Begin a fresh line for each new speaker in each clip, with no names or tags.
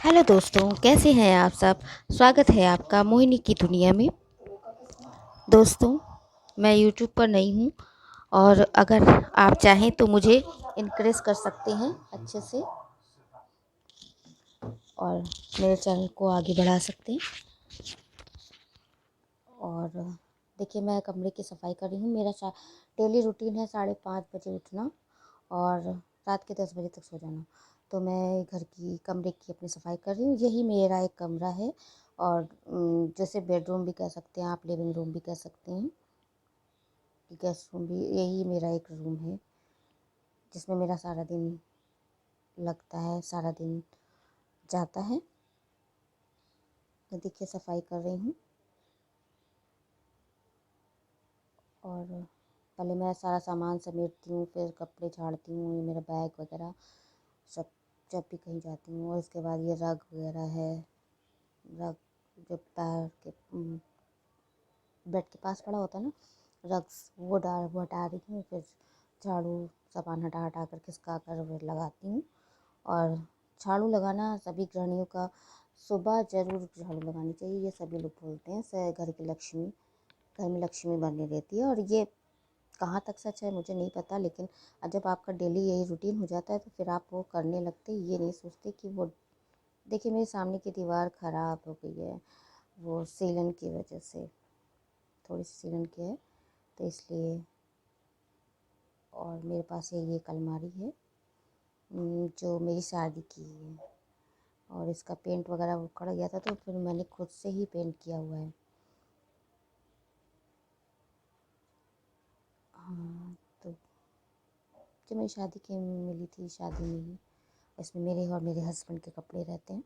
Hello दोस्तों, कैसे हैं आप सब। स्वागत है आपका मोहिनी की दुनिया में। दोस्तों, मैं यूट्यूब पर नई हूँ और अगर आप चाहें तो मुझे इनकरेज कर सकते हैं अच्छे से और मेरे चैनल को आगे बढ़ा सकते हैं। और देखिए, मैं कमरे की सफाई कर रही हूँ। मेरा डेली रूटीन है 5:30 बजे उठना और रात के 10 बजे तक सो जाना। तो मैं घर की कमरे की अपनी सफाई कर रही हूँ। यही मेरा एक कमरा है और जैसे बेडरूम भी कह सकते हैं आप, लिविंग रूम भी कह सकते हैं, गेस्ट रूम भी। यही मेरा एक रूम है जिसमें मेरा सारा दिन लगता है, सारा दिन जाता है। तो देखिए, सफाई कर रही हूँ और पहले मैं सारा सामान समेटती हूँ, फिर कपड़े झाड़ती हूँ, ये मेरा बैग वगैरह सब जब भी कहीं जाती हूँ। और इसके बाद ये रग वगैरह है, रग जो पैर के बेड के पास पड़ा होता है ना, रग्स, वो हटा रही हूँ। फिर झाड़ू सामान हटा हटा कर खिसका कर लगाती हूँ। और झाड़ू लगाना सभी गृहिणियों का सुबह ज़रूर झाड़ू लगानी चाहिए। ये सभी लोग बोलते हैं घर की लक्ष्मी, घर में लक्ष्मी बनी रहती है। और ये कहाँ तक सच है मुझे नहीं पता, लेकिन जब आपका डेली यही रूटीन हो जाता है तो फिर आप वो करने लगते, ये नहीं सोचते कि वो। देखिए, मेरे सामने की दीवार ख़राब हो गई है, वो सीलन की वजह से, थोड़ी सी सीलन की है तो इसलिए। और मेरे पास ये एक अलमारी है जो मेरी शादी की है और इसका पेंट वगैरह उखड़ गया था तो फिर मैंने खुद से ही पेंट किया हुआ है। हाँ, तो जो मेरी शादी की मिली थी, शादी में ही, इसमें मेरे और मेरे हस्बैंड के कपड़े रहते हैं।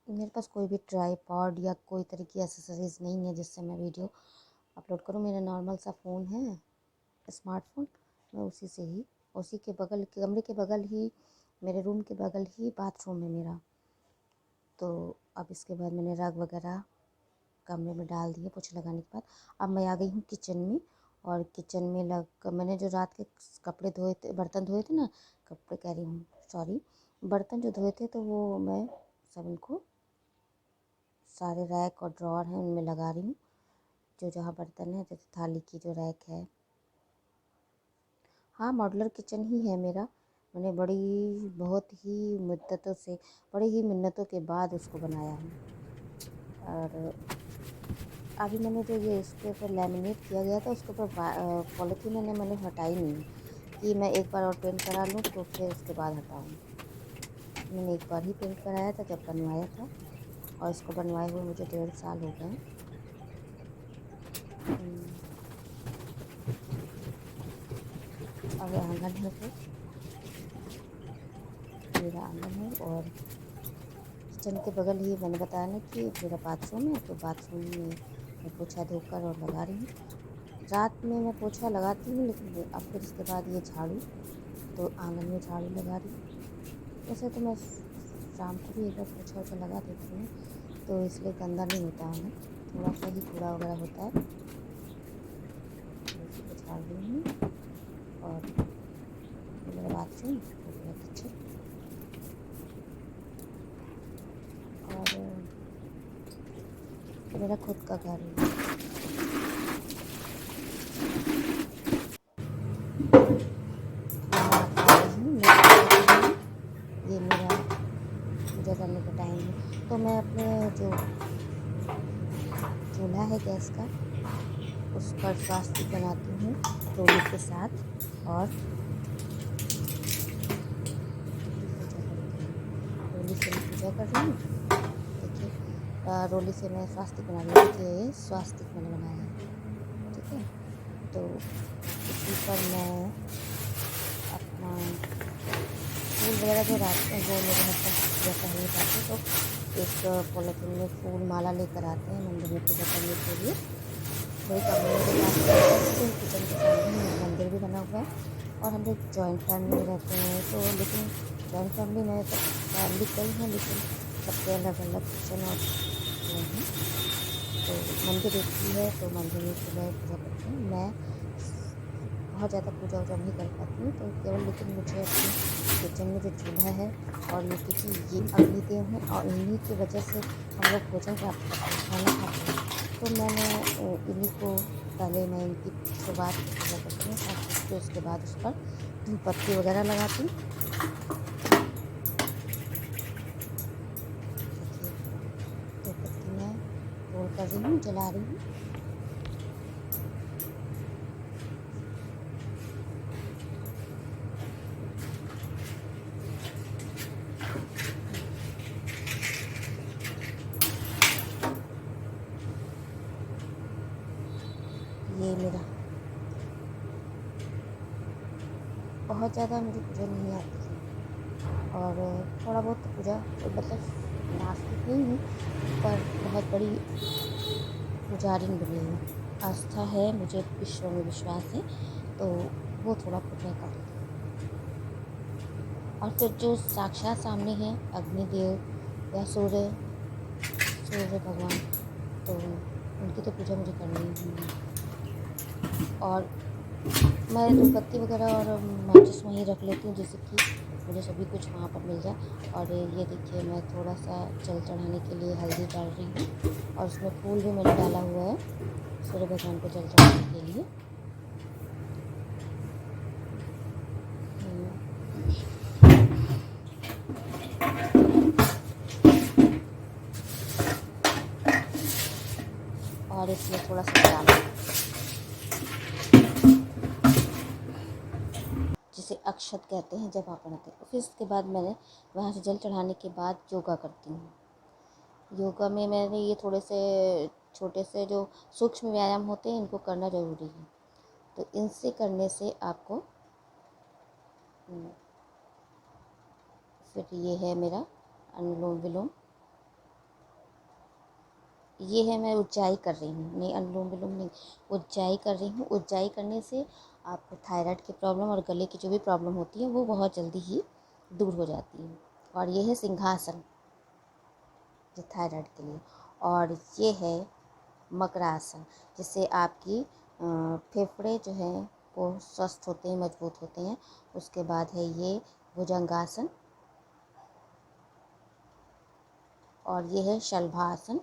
मेरे पास कोई भी ट्राईपॉड या कोई तरह की एसेसरीज़ नहीं है जिससे मैं वीडियो अपलोड करूँ। मेरा नॉर्मल सा फ़ोन है, स्मार्टफोन। मैं उसी से ही, उसी के बगल, कमरे के बगल ही, मेरे रूम के बगल ही बाथरूम है मेरा। तो अब इसके बाद मैंने रग वगैरह कमरे में डाल दिए पोछा लगाने के बाद। अब मैं आ गई हूँ किचन में। और किचन में मैंने जो रात के कपड़े धोए थे, बर्तन धोए थे ना, कपड़े कह रही हूँ, सॉरी, बर्तन जो धोए थे, तो वो मैं सब इनको सारे रैक और ड्रॉर हैं उनमें लगा रही हूँ। जो जहाँ बर्तन है, जैसे थाली की जो रैक है। हाँ, मॉड्यूलर किचन ही है मेरा। मैंने बहुत ही मुद्दतों से, बड़ी ही मिन्नतों के बाद उसको बनाया है। और अभी मैंने जो ये इसके ऊपर लैमिनेट किया गया था, उसके ऊपर पॉलीथीन मैंने हटाई नहीं कि मैं एक बार और पेंट करा लूँ तो फिर उसके बाद हटाऊँ। मैंने एक बार ही पेंट कराया था जब बनवाया था, और इसको बनवाए हुए मुझे 1.5 साल हो गए। और आंगन है, फिर मेरा आंगन है। और किचन के बगल ही मैंने बताया ना कि मेरा बाथरूम है, तो बाथरूम में मैं पोछा धोकर और लगा रही हूँ। रात में मैं पोछा लगाती हूँ, लेकिन अब फिर इसके बाद ये झाड़ू, तो आंगन में झाड़ू लगा रही हूँ। वैसे तो मैं शाम को भी एक बार पोछा वोछा लगा देती हूँ, तो इसलिए गंदा नहीं होता आंगन, थोड़ा सा ही कूड़ा वगैरह होता है। तो इसी को झाड़ रही हूँ। और मेरा बाथरूम और मेरा किचन, और मेरा खुद का घर है। ये मेरा पूजा करने का टाइम है, तो मैं अपने जो चूल्हा है गैस का, उस पर स्वास्तिक बनाती हूँ रोली के साथ, और पूजा करती हूँ। रोली से मैं पूजा कर रही हूँ। देखिए, रोली से मैं स्वास्तिक बना रही हूँ। देखिए, ये स्वास्तिक मैंने बनाया है, ठीक है। तो इसी पर मैं अपना फूल वगैरह जो रात में, वो मेरे हस्बैंड पूजा करने जाते हैं तो एक पॉलीथीन में फूल माला लेकर आते हैं मंदिर में पूजा करने के लिए। मेरे कमरे के पास किचन के सामने ही मंदिर भी बना हुआ है। और हम लोग जॉइंट फैमिली में रहते हैं, तो लेकिन जॉइंट फैमिली में सब फैमिली कई हैं, लेकिन सबके अलग अलग किचन और वो हैं। तो मंदिर एक ही है, तो मंदिर में सुबह पूजा करते हैं। मैं बहुत ज़्यादा पूजा वूजा नहीं कर पाती हूँ, तो केवल लेकिन मुझे अपने किचन में जो चूल्हा है और ये क्योंकि ये अग्निदेव हैं और इन्हीं की वजह से हम लोग भोजन प्राप्त करते हैं, खाना खाते हैं, तो मैंने इन्हीं को पहले मैं इनकी शुरुआत की पूजा करती हूँ, और फिर उसके बाद उस पर धूप बत्ती वगैरह लगाती हूँ। देखिए धूप बत्ती मैं रोल कर रही हूँ, जला रही हूँ। ये मेरा बहुत ज़्यादा मुझे पूजा नहीं आती है, और थोड़ा बहुत तो पूजा मतलब नास्तिक नहीं हूँ, पर बहुत बड़ी पुजारिन बनी हूँ। आस्था है मुझे, ईश्वर में विश्वास है, तो वो थोड़ा पूजा कर लेती हूँ। और फिर जो साक्षात सामने हैं अग्निदेव या सूर्य भगवान, तो उनकी तो पूजा मुझे करनी ही है। और मैं धूपबत्ती वगैरह और माचिस वहीं रख लेती हूँ, जिससे कि मुझे सभी कुछ वहाँ पर मिल जाए। और ये देखिए मैं थोड़ा सा जल चढ़ाने के लिए हल्दी डाल रही हूँ, और उसमें फूल भी मैंने डाला हुआ है सूर्य भगवान को जल चढ़ाने के लिए। और इसमें थोड़ा सा डाल, जिसे अक्षत कहते हैं, जब आप बनाते हैं। फिर इसके बाद मैंने वहाँ से जल चढ़ाने के बाद योगा करती हूँ। योगा में मैंने ये थोड़े से छोटे से जो सूक्ष्म व्यायाम होते हैं, इनको करना ज़रूरी है। तो इनसे करने से आपको फिर ये है मेरा अनुलोम विलोम। ये है मैं उज्जाई कर रही हूँ, नहीं अनुलोम विलोम नहीं, उज्जाई कर रही हूँ। उज्जाई करने से आपको थायराइड की प्रॉब्लम और गले की जो भी प्रॉब्लम होती है वो बहुत जल्दी ही दूर हो जाती है। और ये है सिंहासन, जो थायराइड के लिए। और ये है मकरासन, जिससे आपकी फेफड़े जो हैं वो स्वस्थ होते हैं, मजबूत होते हैं। उसके बाद है ये भुजंगासन, और ये है शलभासन,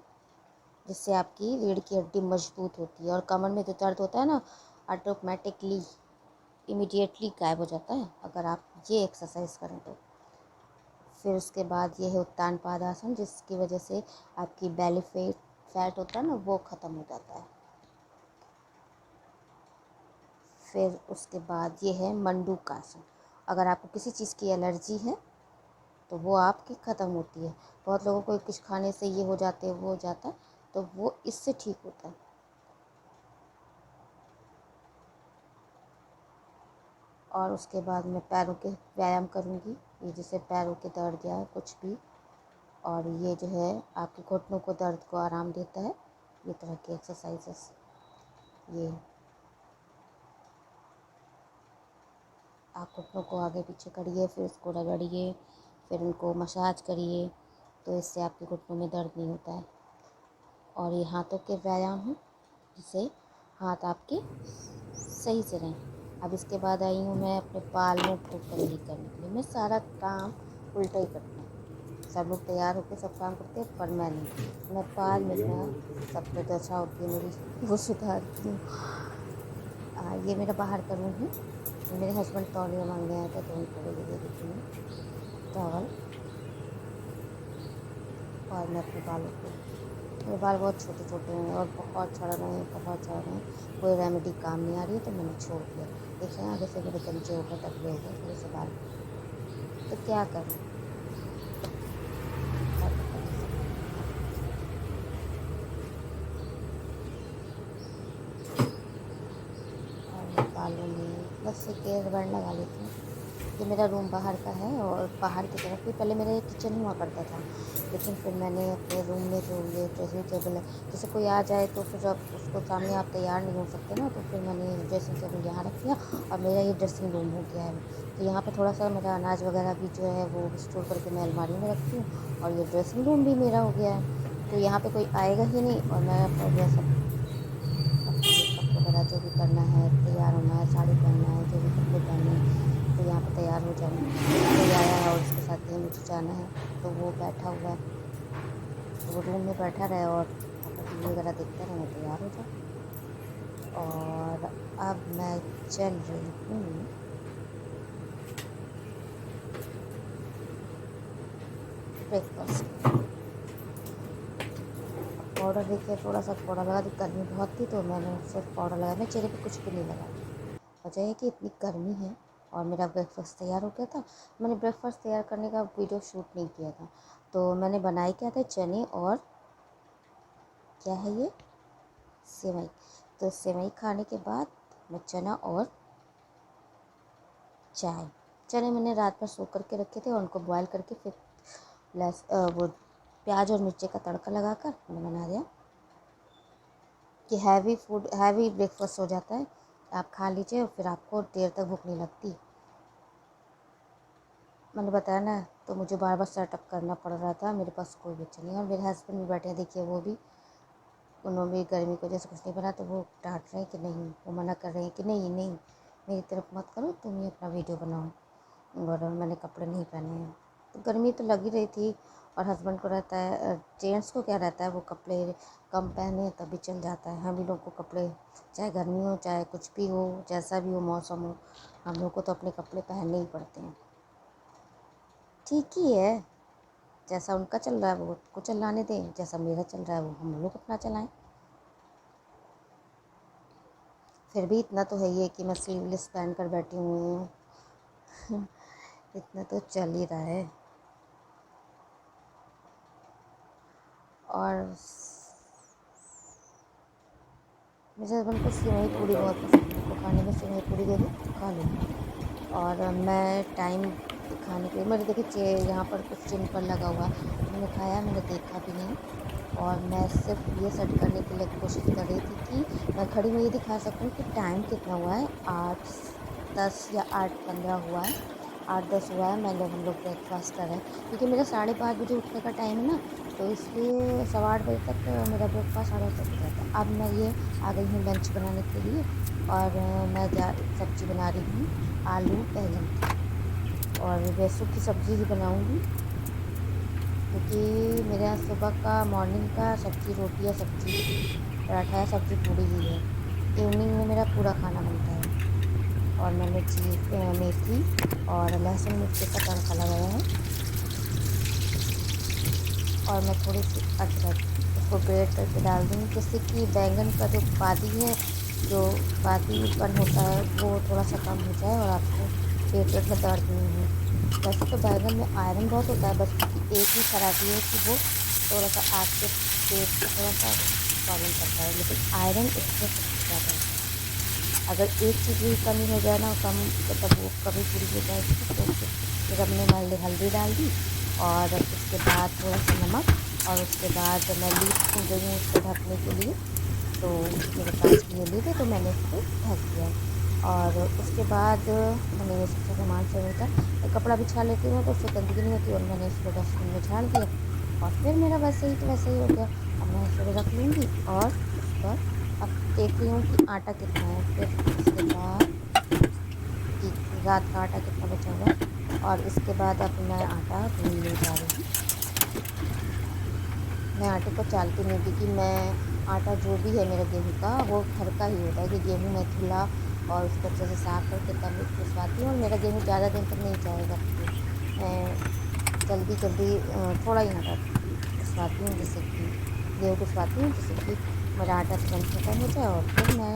जिससे आपकी रीढ़ की हड्डी मजबूत होती है, और कमर में जो दर्द होता है ना, ऑटोमेटिकली इमीडिएटली गायब हो जाता है अगर आप ये एक्सरसाइज करें तो। फिर उसके बाद ये है उत्तान पादासन, जिसकी वजह से आपकी बेली फैट होता है ना, वो ख़त्म हो जाता है। फिर उसके बाद ये है मंडूकासन। अगर आपको किसी चीज़ की एलर्जी है तो वो आपकी ख़त्म होती है। बहुत लोगों को कुछ खाने से ये हो जाते हैं, वो हो जाता है, तो वो इससे ठीक होता है। और उसके बाद मैं पैरों के व्यायाम करूँगी, ये जैसे पैरों के दर्द या कुछ भी। और ये जो है आपके घुटनों को दर्द को आराम देता है, ये तरह के एक्सरसाइजेस। ये आप घुटनों को आगे पीछे करिए, फिर उसको रगड़िए, फिर उनको मसाज करिए, तो इससे आपके घुटनों में दर्द नहीं होता है। और ये हाथों के व्यायाम हैं, जिससे हाथ आपके सही से रहें। अब इसके बाद आई हूँ मैं अपने बालों को कंघी करने के लिए। मैं सारा काम उल्टा ही करती हूँ। सब लोग तैयार होकर सब काम करते हैं, पर मैं नहीं। मैं बाल मिलना सब जो दशा होती है मेरी, वो सुधारती हूँ। ये मेरा बाहर का रूम है। मेरे हस्बैंड तौलिया मांगने आए थे, तो उनको ले दे देती हूँ टॉवल। और मैं अपने बालों को, मेरे बाल बहुत छोटे छोटे हैं और बहुत झड़ रहे हैं, बहुत झड़ रहे हैं। कोई रेमेडी काम नहीं आ रही है, तो मैंने छोड़ दिया। देखिए आगे से मेरे गंजे हो गए, टकले हो गए थोड़े से बाल, तो क्या करूँ। और बालों में बस एक एयर बैंड लगा लेती हूँ। ये मेरा रूम बाहर का है, और बाहर की तरफ भी पहले मेरा एक किचन हुआ करता था, लेकिन फिर मैंने अपने रूम में जो ये ड्रेसिंग टेबल है, जैसे कोई आ जाए तो फिर अब उसको सामने आप तैयार नहीं हो सकते ना, तो फिर मैंने ड्रेसिंग टेबल यहाँ रख दिया, और मेरा ये ड्रेसिंग रूम हो गया है। तो यहाँ पे थोड़ा सा मेरा अनाज वगैरह भी जो है वो स्टोर करके मैं अलमारी में रखती हूँ, और ये ड्रेसिंग रूम भी मेरा हो गया है। तो यहाँ पर कोई आएगा ही नहीं, और मैं अपना ड्रेस अपने कप वगैरह जो भी करना है, तैयार होना है, साड़ी पहनना है, जो भी कपड़े पहनने हैं, तो यहाँ पे तैयार हो जाऊँ। कोई आया है और उसके साथ ही मुझे जाना है, तो वो बैठा हुआ है, तो वो रूम में बैठा रहे और अपना टीवी वगैरह देखता रहे, मैं तैयार हो जाऊँ। और अब मैं चल रही हूँ ब्रेकफास्ट। पाउडर देखिए, थोड़ा सा पाउडर लगा दी, गर्मी बहुत थी तो मैंने सिर्फ पाउडर लगाया, मैं चेहरे पे कुछ भी नहीं लगाया। वजह है कि इतनी गर्मी है और मेरा ब्रेकफास्ट तैयार हो गया था। मैंने ब्रेकफास्ट तैयार करने का वीडियो शूट नहीं किया था, तो मैंने बनाए क्या थे, चने और क्या है ये, सेवई। तो सेवई खाने के बाद मैं चना और चाय, चने मैंने रात में सोख करके रखे थे और उनको बॉयल करके फिर वो प्याज और मिर्ची का तड़का लगाकर मैंने बना दिया कि हैवी ब्रेकफास्ट हो जाता है। आप खा लीजिए और फिर आपको देर तक भूख नहीं लगती। मैंने बताया ना, तो मुझे बार बार सेटअप करना पड़ रहा था, मेरे पास कोई बच्चा नहीं। और मेरे हस्बैंड भी बैठे हैं, देखिए वो भी, उन्होंने भी गर्मी की वजह से कुछ नहीं बना, तो वो डांट रहे हैं कि नहीं, वो मना कर रहे हैं कि नहीं नहीं मेरी तरफ मत करो, तुम ही अपना वीडियो बनाओ। और मैंने कपड़े नहीं पहने हैं, तो गर्मी तो लग ही रही थी। और हस्बैंड को रहता है, जेंट्स को क्या रहता है, वो कपड़े कम पहने तभी चल जाता है। हम भी लोग को कपड़े, चाहे गर्मी हो चाहे कुछ भी हो, जैसा भी हो मौसम हो, हम लोग को तो अपने कपड़े पहनने ही पड़ते हैं। ठीक ही है, जैसा उनका चल रहा है वो उनको चलाने दें, जैसा मेरा चल रहा है वो हम लोग अपना चलाएं। फिर भी इतना तो है ही है कि मैं स्लीवलेस पहन कर बैठी हुई हूँ। इतना तो चल ही रहा है। और मेरे हस्बैंड को सेवई पूड़ी बहुत पसंद है, उनको खाने में सेवई पूड़ी दे दो खा लो। और मैं टाइम दिखाने के लिए, मेरे देखिए यहाँ पर कुछ चिन्ह पर लगा हुआ, मैंने खाया, मैंने देखा भी नहीं। और मैं सिर्फ ये सेट करने के लिए कोशिश कर रही थी कि मैं घड़ी में ये दिखा सकूँ कि टाइम कितना हुआ है, 8:10 या 8:15 हुआ है, 8:10 हुआ है। हम लोग ब्रेकफास्ट कर रहे हैं, क्योंकि मेरा 5:30 बजे उठने का टाइम है ना, तो इसलिए 8:15 बजे तक मेरा ब्रेकफास्ट 8:30 हो जाता है। अब मैं ये आ गई हूँ लंच बनाने के लिए, और मैं सब्ज़ी बना रही हूँ आलू बैंगन की, और वैसों की सब्ज़ी ही बनाऊँगी, क्योंकि मेरे यहाँ सुबह का, मॉर्निंग का सब्ज़ी रोटी या सब्ज़ी पराठा या सब्ज़ी पूड़ी ही है। इवनिंग में मेरा पूरा खाना बनता है। और मैंने मेथी और लहसुन मिर्ची का तड़का लगाया है, और मैं थोड़ी सी अदरक उसको ग्रेट करके डाल दूँगी, जिससे कि बैंगन का जो बादीपन होता है वो थोड़ा सा कम हो जाए और आपको पेट में दर्द नहीं हो। वैसे तो बैंगन में आयरन बहुत होता है, बस एक ही खराबी है कि वो थोड़ा सा आपके पेट को थोड़ा सा प्रॉब्लम करता है, लेकिन आयरन इसमें सबसे ज़्यादा है। अगर एक चीज़ भी कमी हो जाए ना, कम मतलब वो कभी पूरी हो जाएगी, तो फिर हमने हल्दी डाल दी, और उसके बाद थोड़ा सा नमक, और उसके बाद मैं लीड भून गई हूँ उसको ढकने के लिए, तो मेरे पास भी ये लीड है, तो मैंने इसको ढक दिया। और उसके बाद मैंने ये सब सामान से होता है, कपड़ा बिछा लेती हूँ तो उससे गंदगी नहीं होती, और मैंने इसको डस्टबिन में झाड़ दिया, और फिर मेरा वैसे ही तो वैसे ही हो गया। अब मैं इसको रख लूँगी, और उस पर अब देख रही हूँ कि आटा कितना है, फिर उसके बाद कि रात का आटा कितना बचा हुआ है, और इसके बाद अब मैं आटा गूँधने जा रही हूँ। मैं आटे को चालती नहीं, क्योंकि मैं आटा जो भी है मेरा गेहूँ का, वो घर का ही होता है, कि गेहूँ मैं धुला और उसको अच्छे से साफ़ करके तब पिसवाती हूँ, और मेरा गेहूँ ज़्यादा दिन तक नहीं जाएगा, मैं जल्दी थोड़ा ही आटा पिसवाती हूँ, जिससे कि गेहूँ पिसवाती हूँ, जिससे कि मेरा आटा तुरंत खत्म हो जाए, और फिर मैं